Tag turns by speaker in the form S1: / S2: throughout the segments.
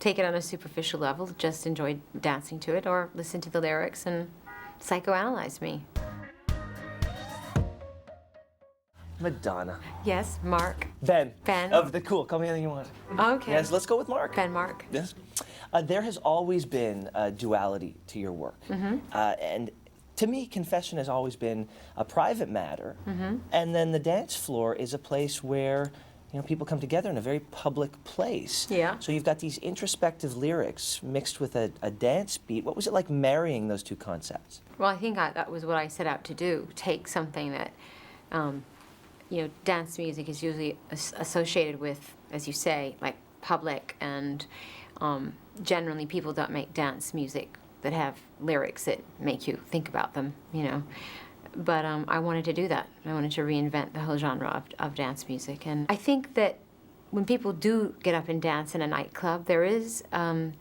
S1: take it on a superficial level, just enjoy dancing to it, or listen to the lyrics and psychoanalyze me.
S2: Madonna.
S1: Yes, Mark.
S2: Ben.
S1: Ben.
S2: Of the Cool. Call me anything you want.
S1: Okay.
S2: Yes, let's go with Mark.
S1: Ben Mark.
S2: Yes. There has always been a duality to your work. And to me, confession has always been a private matter. And then the dance floor is a place where people come together in a very public place.
S1: Yeah.
S2: So you've got these introspective lyrics mixed with a dance beat. What was it like marrying those two concepts?
S1: Well, I think that was what I set out to do, take something that, dance music is usually associated with, as you say, like public, and generally people don't make dance music that have lyrics that make you think about them, But I wanted to do that. I wanted to reinvent the whole genre of dance music. And I think that when people do get up and dance in a nightclub, there is an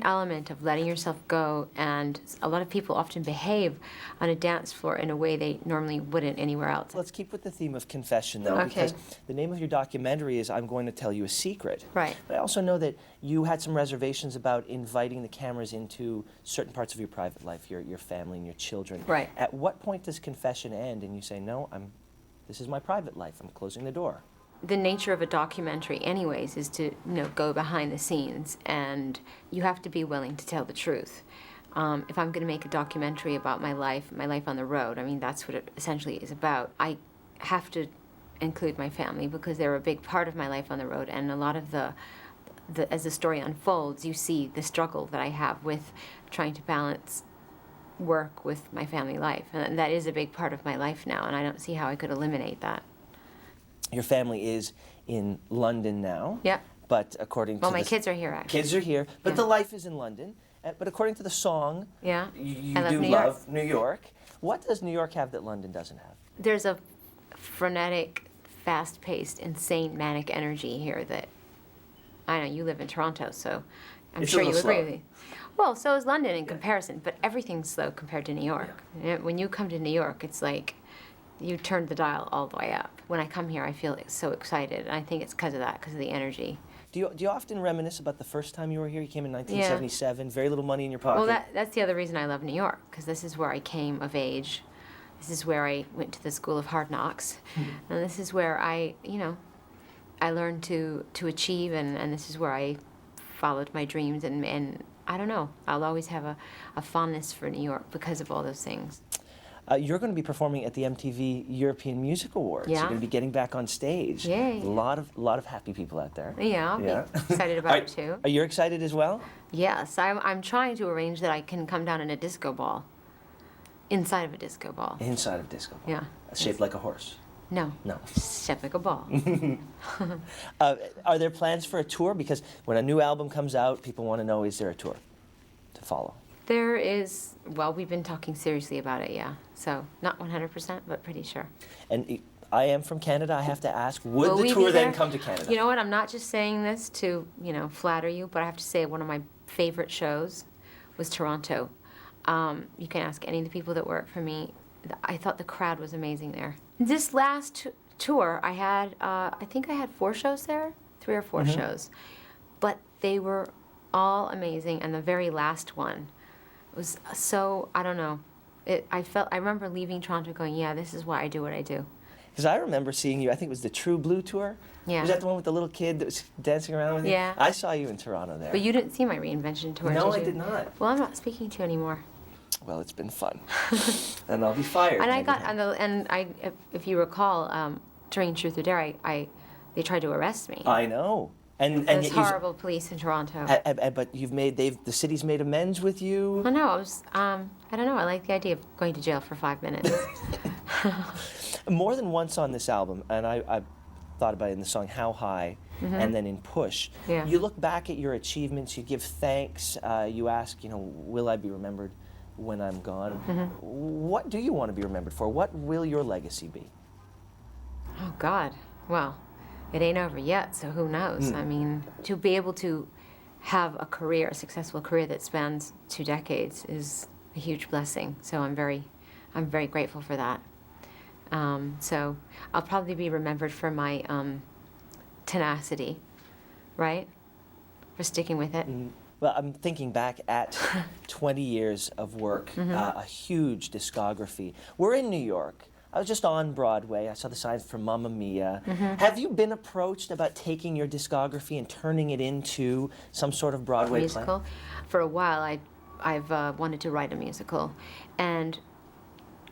S1: element of letting yourself go, and a lot of people often behave on a dance floor in a way they normally wouldn't anywhere else.
S2: Let's keep with the theme of confession, though,
S1: Okay.
S2: because the name of your documentary is I'm Going to Tell You a Secret.
S1: Right.
S2: But I also know that you had some reservations about inviting the cameras into certain parts of your private life, your family and your children.
S1: Right.
S2: At what point does confession end and you say, no, this is my private life, I'm closing the door?
S1: The nature of a documentary anyways is to go behind the scenes, and you have to be willing to tell the truth. If I'm going to make a documentary about my life on the road, I mean, that's what it essentially is about. I have to include my family because they're a big part of my life on the road, and a lot of as the story unfolds, you see the struggle that I have with trying to balance work with my family life, and that is a big part of my life now, and I don't see how I could eliminate that.
S2: Your family is in London now.
S1: Yeah.
S2: But according to
S1: my kids are here, actually.
S2: Kids are here, but
S1: Yeah.
S2: the life is in London. But according to the song,
S1: Yeah.
S2: you
S1: I love
S2: do
S1: New York.
S2: love New York. What does New York have that London doesn't have?
S1: There's a frenetic, fast-paced, insane, manic energy here that, I know you live in Toronto, so I'm
S2: It's
S1: sure
S2: a
S1: you
S2: little
S1: agree
S2: slow.
S1: with me. Well, so is London in comparison, but everything's slow compared to New York. When you come to New York, it's like you turned the dial all the way up. When I come here, I feel so excited, and I think it's because of that, because of the energy.
S2: Do you often reminisce about the first time you were here? You came in 1977, very little money in your pocket.
S1: Well, that's the other reason I love New York, because this is where I came of age. This is where I went to the School of Hard Knocks, and this is where I learned to achieve, and this is where I followed my dreams, and I don't know, I'll always have a fondness for New York because of all those things.
S2: You're going to be performing at the MTV European Music Awards.
S1: Yeah.
S2: You're going to be getting back on stage.
S1: Yay.
S2: A lot of happy people out there.
S1: Yeah, I'll be excited about it too.
S2: Are you excited as well?
S1: Yes, I'm trying to arrange that I can come down in a disco ball. Inside of a disco ball.
S2: Inside of disco ball.
S1: Yeah.
S2: Shaped like a horse.
S1: No.
S2: No.
S1: Shaped like a ball.
S2: Are there plans for a tour? Because when a new album comes out, people want to know, is there a tour to follow?
S1: There is, well, we've been talking seriously about it, yeah. So, not 100%, but pretty sure.
S2: And I am from Canada, I have to ask, would
S1: Will
S2: the
S1: we
S2: tour
S1: be
S2: then
S1: there?
S2: come to Canada?
S1: You know what, I'm not just saying this to, flatter you, but I have to say one of my favorite shows was Toronto. You can ask any of the people that work for me. I thought the crowd was amazing there. This last tour, I had, I think I had 4 shows there, 3 or 4 shows. But they were all amazing, and the very last one was so, I don't know. I remember leaving Toronto going, yeah, this is why I do what I do.
S2: Because I remember seeing you, I think it was the True Blue tour.
S1: Yeah.
S2: Was that the one with the little kid that was dancing around with you?
S1: Yeah.
S2: I saw you in Toronto there.
S1: But you didn't see my reinvention tour,
S2: No,
S1: did you?
S2: I did not.
S1: Well, I'm not speaking to you anymore.
S2: Well, it's been fun. And I'll be fired.
S1: And if you recall, during Truth or Dare, they tried to arrest me.
S2: I know. And
S1: Those
S2: yet
S1: horrible police in Toronto.
S2: but the city's made amends with you.
S1: I know. I don't know. I like the idea of going to jail for 5 minutes.
S2: More than once on this album, and I thought about it in the song How High, and then in Push.
S1: Yeah.
S2: You look back at your achievements, you give thanks, you ask, will I be remembered when I'm gone? What do you want to be remembered for? What will your legacy be?
S1: Oh, God. Well, it ain't over yet, so who knows? I mean, to be able to have a successful career that spans 2 decades is a huge blessing. So I'm very grateful for that. So I'll probably be remembered for my tenacity, right? for sticking with it.
S2: Well, I'm thinking back at 20 years of work, a huge discography. We're in New York. I was just on Broadway. I saw the signs for Mamma Mia. Have you been approached about taking your discography and turning it into some sort of Broadway
S1: Musical.
S2: play?
S1: For a while, I've wanted to write a musical, and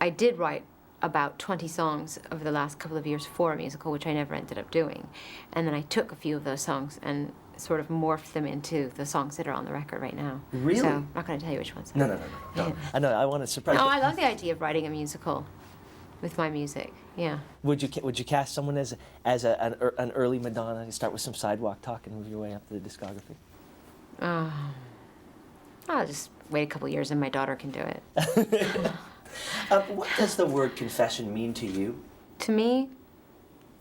S1: I did write about 20 songs over the last couple of years for a musical, which I never ended up doing. And then I took a few of those songs and sort of morphed them into the songs that are on the record right now.
S2: Really?
S1: So I'm not going to tell you which ones.
S2: No. I know. I want to surprise.
S1: No, I love the idea of writing a musical with my music. Yeah.
S2: Would you cast someone as an early Madonna? You start with some sidewalk talk and move your way up to the discography.
S1: I'll just wait a couple years and my daughter can do it.
S2: What does the word confession mean to you?
S1: To me,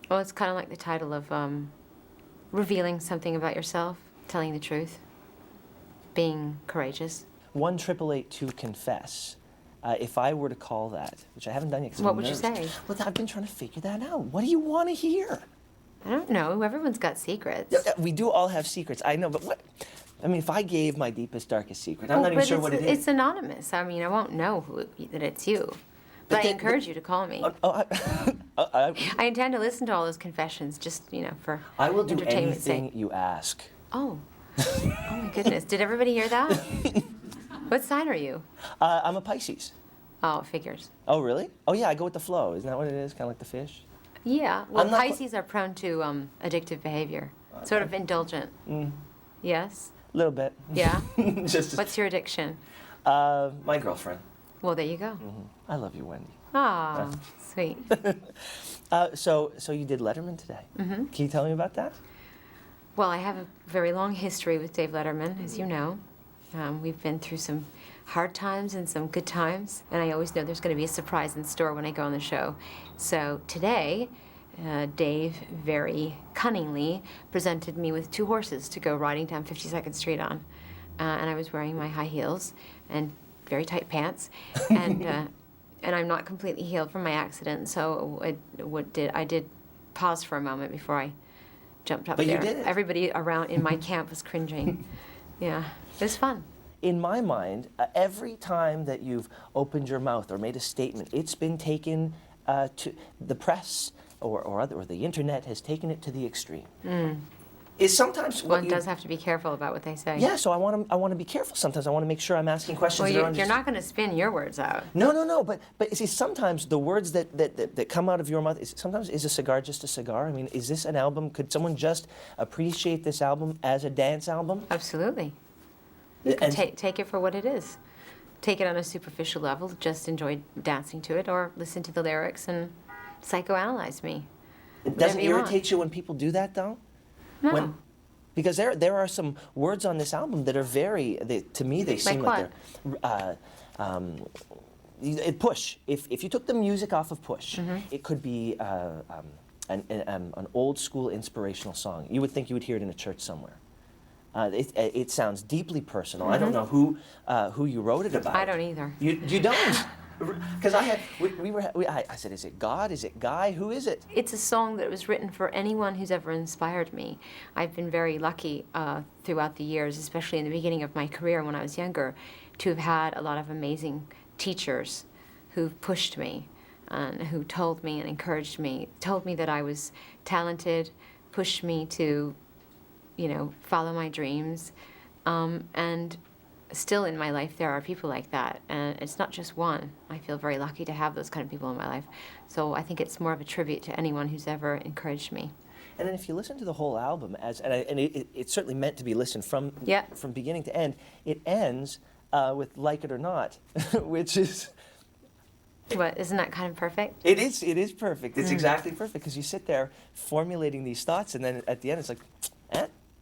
S1: well, it's kind of like the title of revealing something about yourself, telling the truth, being courageous.
S2: 1-888-2-CONFESS. If I were to call that, which I haven't done yet, 'cause
S1: What
S2: I'm
S1: would you
S2: nervous.
S1: say?
S2: Well, I've been trying to figure that out. What do you want to hear?
S1: I don't know. Everyone's got secrets.
S2: We do all have secrets. I know, but what? I mean, if I gave my deepest, darkest secret, I'm not even
S1: but
S2: sure what it is.
S1: It's anonymous. I mean, I won't know that it's you. But I encourage you to call me. I intend to listen to all those confessions, just for
S2: I will do
S1: entertainment's
S2: anything
S1: sake.
S2: you ask.
S1: Oh, oh my goodness! Did everybody hear that? What sign are you?
S2: I'm a Pisces.
S1: Oh, it figures.
S2: Oh, really? Oh, yeah, I go with the flow. Isn't that what it is? Kind of like the fish?
S1: Yeah. Well,
S2: I'm not
S1: Pisces are prone to addictive behavior, sort of indulgent. Yes.
S2: A little bit.
S1: Yeah.
S2: Just
S1: What's your addiction?
S2: my girlfriend.
S1: Well, there you go.
S2: I love you, Wendy.
S1: Ah, sweet.
S2: So you did Letterman today. Can you tell me about that?
S1: Well, I have a very long history with Dave Letterman, as you know. We've been through some hard times and some good times, and I always know there's going to be a surprise in store when I go on the show. So today, Dave very cunningly presented me with 2 horses to go riding down 52nd Street on. And I was wearing my high heels and very tight pants, and I'm not completely healed from my accident, so I did pause for a moment before I jumped up
S2: But
S1: there.
S2: you did it.
S1: Everybody around in my camp was cringing. Yeah, it was fun.
S2: In my mind, every time that you've opened your mouth or made a statement, it's been taken to the press or the internet has taken it to the extreme. Is sometimes
S1: One does have to be careful about what they say.
S2: Yeah, so I want to be careful sometimes. I want to make sure I'm asking questions.
S1: Well,
S2: that are
S1: you're not going to spin your words out.
S2: No. But you see, sometimes the words that come out of your mouth sometimes is a cigar just a cigar. I mean, is this an album? Could someone just appreciate this album as a dance album?
S1: Absolutely. You can
S2: And-
S1: take it for what it is. Take it on a superficial level, just enjoy dancing to it, or listen to the lyrics and psychoanalyze me.
S2: It doesn't
S1: Whatever you want.
S2: irritate you when people do that, though?
S1: No.
S2: Because there are some words on this album that are to me they seem like they're push. If you took the music off of Push, it could be an old school inspirational song. You would think you would hear it in a church somewhere. It sounds deeply personal. I don't know who you wrote it about.
S1: I don't either.
S2: You don't? Because I said, is it God? Is it Guy? Who is it?
S1: It's a song that was written for anyone who's ever inspired me. I've been very lucky throughout the years, especially in the beginning of my career when I was younger, to have had a lot of amazing teachers who've pushed me and who told me and encouraged me, told me that I was talented, pushed me to, follow my dreams. And still in my life there are people like that, and it's not just one. I feel very lucky to have those kind of people in my life. So I think it's more of a tribute to anyone who's ever encouraged me.
S2: And then if you listen to the whole album, it's certainly meant to be listened from beginning to end, it ends with Like It or Not, which is...
S1: What, isn't that kind of perfect?
S2: It is perfect. It's exactly perfect, because you sit there formulating these thoughts, and then at the end it's like,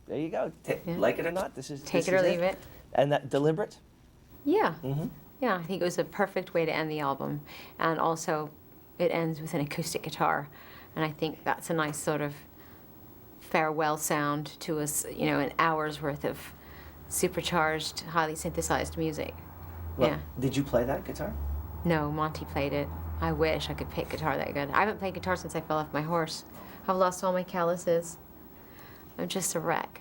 S2: there you go. Like it or not, this is
S1: Take it or leave it.
S2: And that deliberate?
S1: Yeah. Yeah, I think it was a perfect way to end the album. And also, it ends with an acoustic guitar. And I think that's a nice sort of farewell sound to us, an hour's worth of supercharged, highly synthesized music.
S2: Well,
S1: yeah.
S2: Did you play that guitar?
S1: No, Monty played it. I wish I could pick guitar that good. I haven't played guitar since I fell off my horse. I've lost all my calluses. I'm just a wreck.